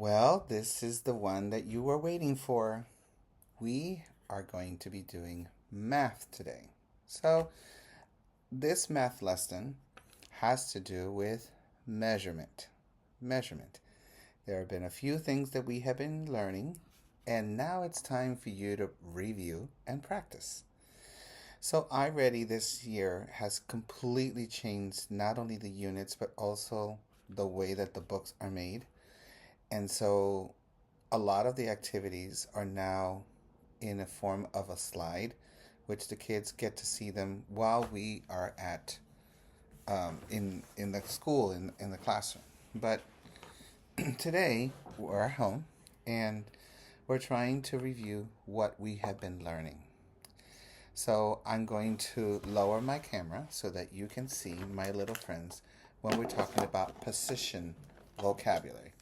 Well, this is the one that you were waiting for. We are going to be doing math today. So, this math lesson has to do with measurement. Measurement. There have been a few things that we have been learning, and now it's time for you to review and practice. So, iReady this year has completely changed not only the units but also the way that the books are made. And so a lot of the activities are now in a form of a slide, which the kids get to see them while we are at in the school in the classroom. But today we're at home and we're trying to review what we have been learning. So I'm going to lower my camera so that you can see my little friends when we're talking about position vocabulary.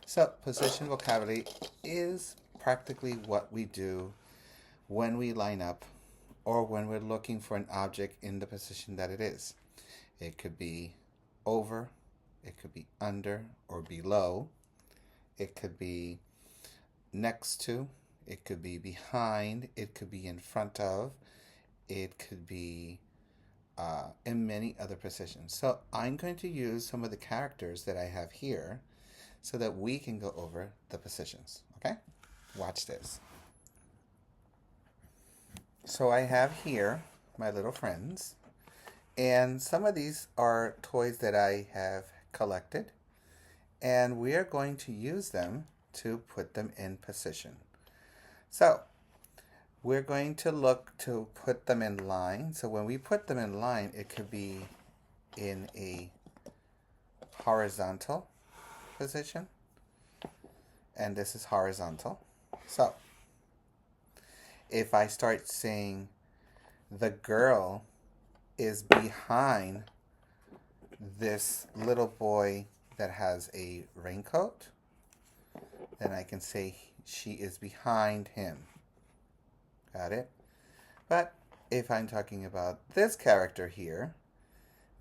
So position vocabulary is practically what we do when we line up or when we're looking for an object in the position that it is. It could be over, it could be under or below, it could be next to, it could be behind, it could be in front of, it could be in many other positions. So I'm going to use some of the characters that I have here so that we can go over the positions. Okay? Watch this. So I have here my little friends, and some of these are toys that I have collected, and we are going to use them to put them in position. So we're going to look to put them in line. So when we put them in line, it could be in a horizontal position, and this is horizontal. So if I start saying the girl is behind this little boy that has a raincoat, then I can say she is behind him. Got it? But if I'm talking about this character here,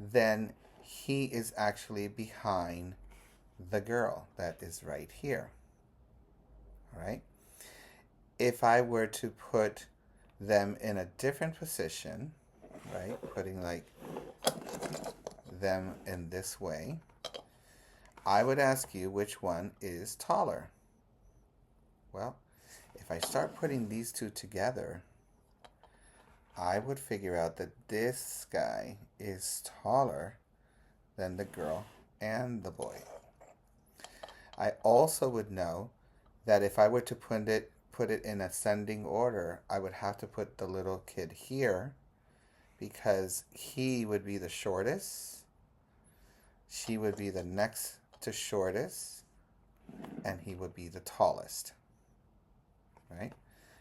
then he is actually behind the girl that is right here. All right? If I were to put them in a different position, right, putting like them in this way, I would ask you which one is taller. Well, if I start putting these two together, I would figure out that this guy is taller than the girl and the boy. I also would know that if I were to put it in ascending order, I would have to put the little kid here because he would be the shortest, she would be the next to shortest, and he would be the tallest. Right?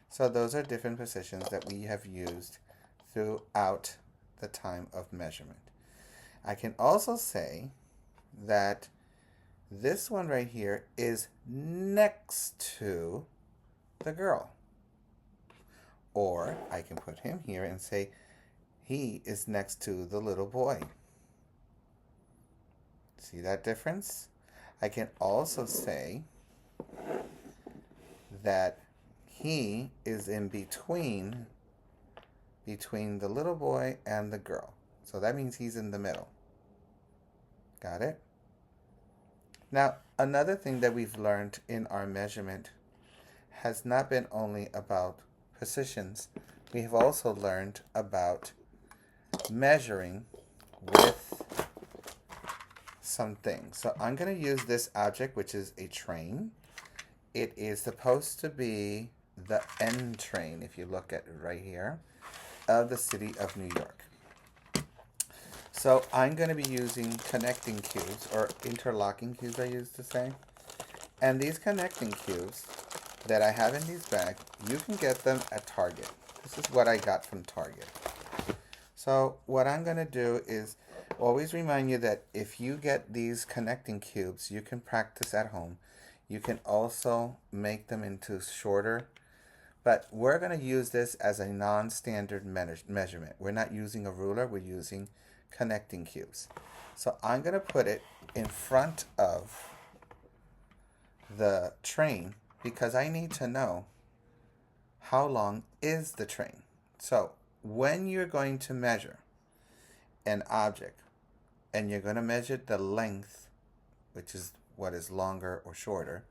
So those are different positions that we have used throughout the time of measurement. I can also say that this one right here is next to the girl. Or I can put him here and say he is next to the little boy. See that difference? I can also say that he is in between the little boy and the girl. So that means he's in the middle. Got it? Now, another thing that we've learned in our measurement has not been only about positions. We have also learned about measuring with some things. So I'm going to use this object, which is a train. It is supposed to be the N train, if you look at it right here, of the city of New York. So I'm going to be using connecting cubes, or interlocking cubes I used to say. And these connecting cubes that I have in these bags, you can get them at Target. This is what I got from Target. So what I'm going to do is always remind you that if you get these connecting cubes, you can practice at home. You can also make them into shorter, but we're going to use this as a non-standard measurement. We're not using a ruler, we're using connecting cubes. So I'm going to put it in front of the train because I need to know how long is the train. So when you're going to measure an object and you're going to measure the length, which is what is longer or shorter,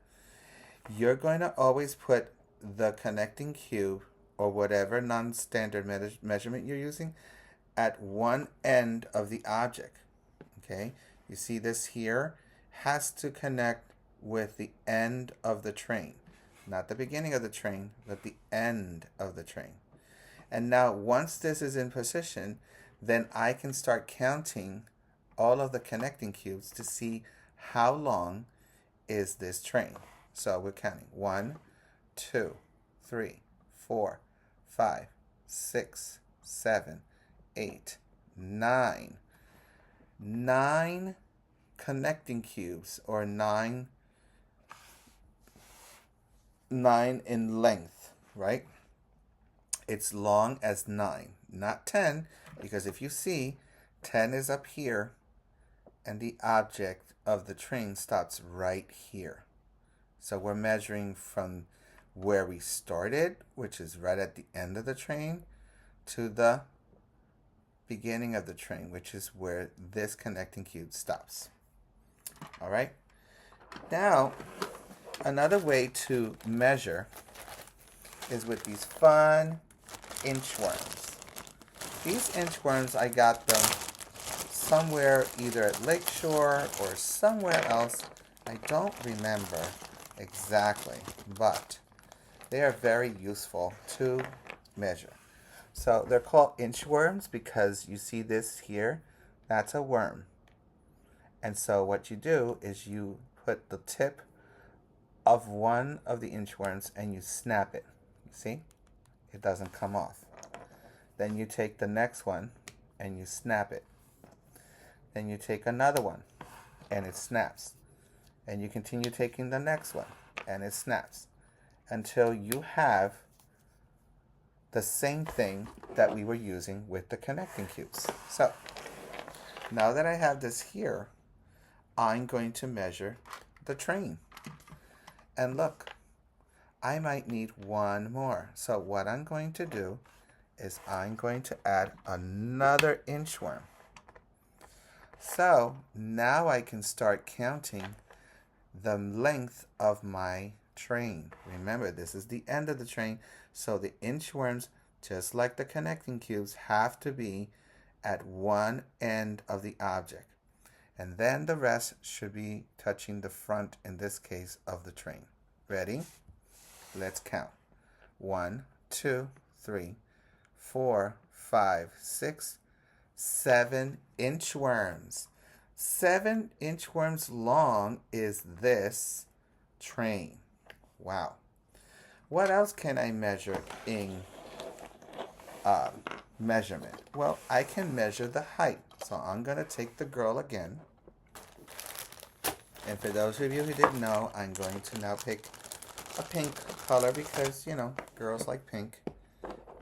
you're going to always put the connecting cube or whatever non-standard measurement you're using at one end of the object. Okay, you see this here has to connect with the end of the train, not the beginning of the train, but the end of the train. And now once this is in position, then I can start counting all of the connecting cubes to see how long is this train. So we're counting 1, 2, 3, 4, 5, 6, 7, 8, 9. 9 connecting cubes, or nine in length, right? It's long as 9, not 10, because if you see, 10 is up here and the object of the train stops right here. So we're measuring from where we started, which is right at the end of the train, to the beginning of the train, which is where this connecting cube stops. All right. Now, another way to measure is with these fun inchworms. These inchworms, I got them somewhere either at Lakeshore or somewhere else. I don't remember exactly, but they are very useful to measure. So they're called inchworms because you see this here, that's a worm. And so what you do is you put the tip of one of the inchworms and you snap it. You see? It doesn't come off. Then you take the next one and you snap it. Then you take another one and it snaps. And you continue taking the next one and it snaps until you have the same thing that we were using with the connecting cubes. So now that I have this here, I'm going to measure the train. And look, I might need one more. So what I'm going to do is I'm going to add another inchworm. So now I can start counting the length of my train. Remember, this is the end of the train, so the inchworms, just like the connecting cubes, have to be at one end of the object. And then the rest should be touching the front, in this case, of the train. Ready? Let's count. 1, 2, 3, 4, 5, 6, 7 inchworms. 7 inchworms long is this train. Wow. What else can I measure in measurement? Well, I can measure the height. So I'm going to take the girl again. And for those of you who didn't know, I'm going to now pick a pink color because, you know, girls like pink.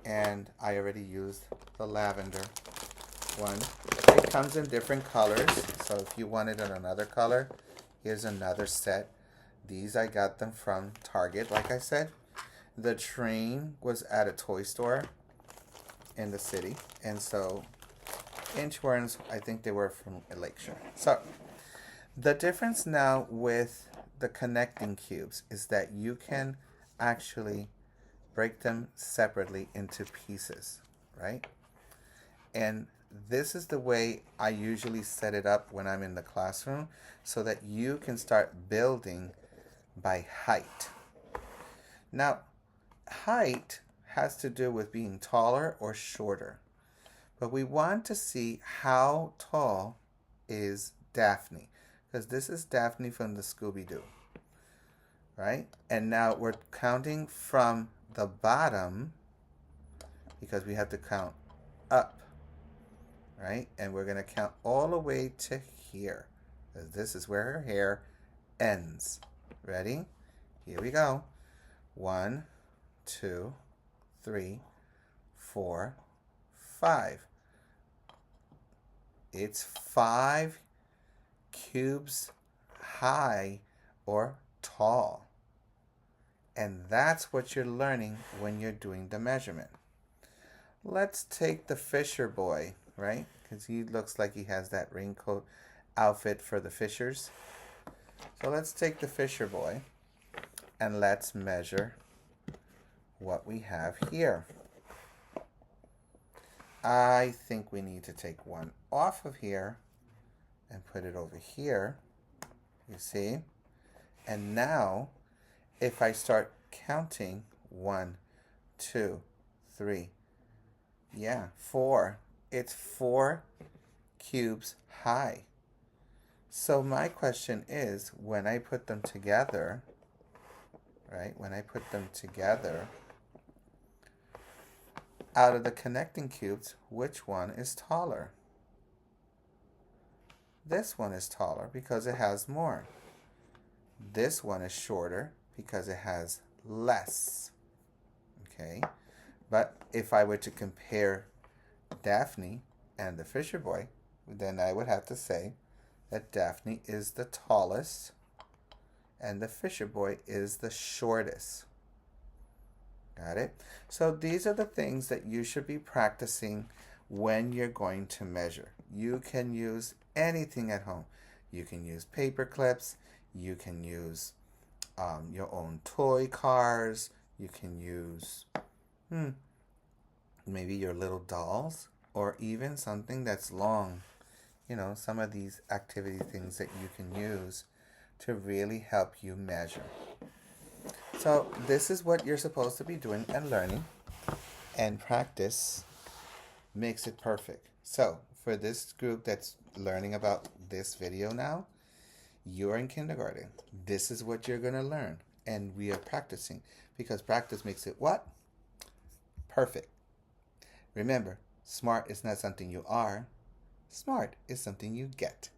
And I already used the lavender one. It comes in different colors. So if you wanted another color, here's another set. These I got them from Target, like I said. The train was at a toy store in the city. And so inchworms, I think they were from Lakeshore. So the difference now with the connecting cubes is that you can actually break them separately into pieces, right? And this is the way I usually set it up when I'm in the classroom so that you can start building by height. Now, height has to do with being taller or shorter. But we want to see how tall is Daphne, because this is Daphne from the Scooby-Doo, right? And now we're counting from the bottom because we have to count up, right? And we're going to count all the way to here, because this is where her hair ends. Ready? Here we go. 1, 2, 3, 4, 5. It's 5 cubes high, or tall. And that's what you're learning when you're doing the measurement. Let's take the Fisher boy, right? Because he looks like he has that raincoat outfit for the fishers. So let's take the Fisher boy and let's measure what we have here. I think we need to take one off of here and put it over here. You see? And now, if I start counting 1, 2, 3, 4. It's 4 cubes high. So my question is, when I put them together, right? When I put them together, out of the connecting cubes, which one is taller? This one is taller because it has more. This one is shorter because it has less. Okay? But if I were to compare Daphne and the Fisher boy, then I would have to say that Daphne is the tallest and the Fisher boy is the shortest. Got it? So these are the things that you should be practicing when you're going to measure. You can use anything at home. You can use paper clips. You can use your own toy cars. You can use maybe your little dolls, or even something that's long. You know, some of these activity things that you can use to really help you measure. So this is what you're supposed to be doing and learning, and practice makes it perfect. So for this group that's learning about this video now, you're in kindergarten. This is what you're going to learn, and we are practicing because practice makes it what? Perfect. Remember, smart is not something you are. Smart is something you get.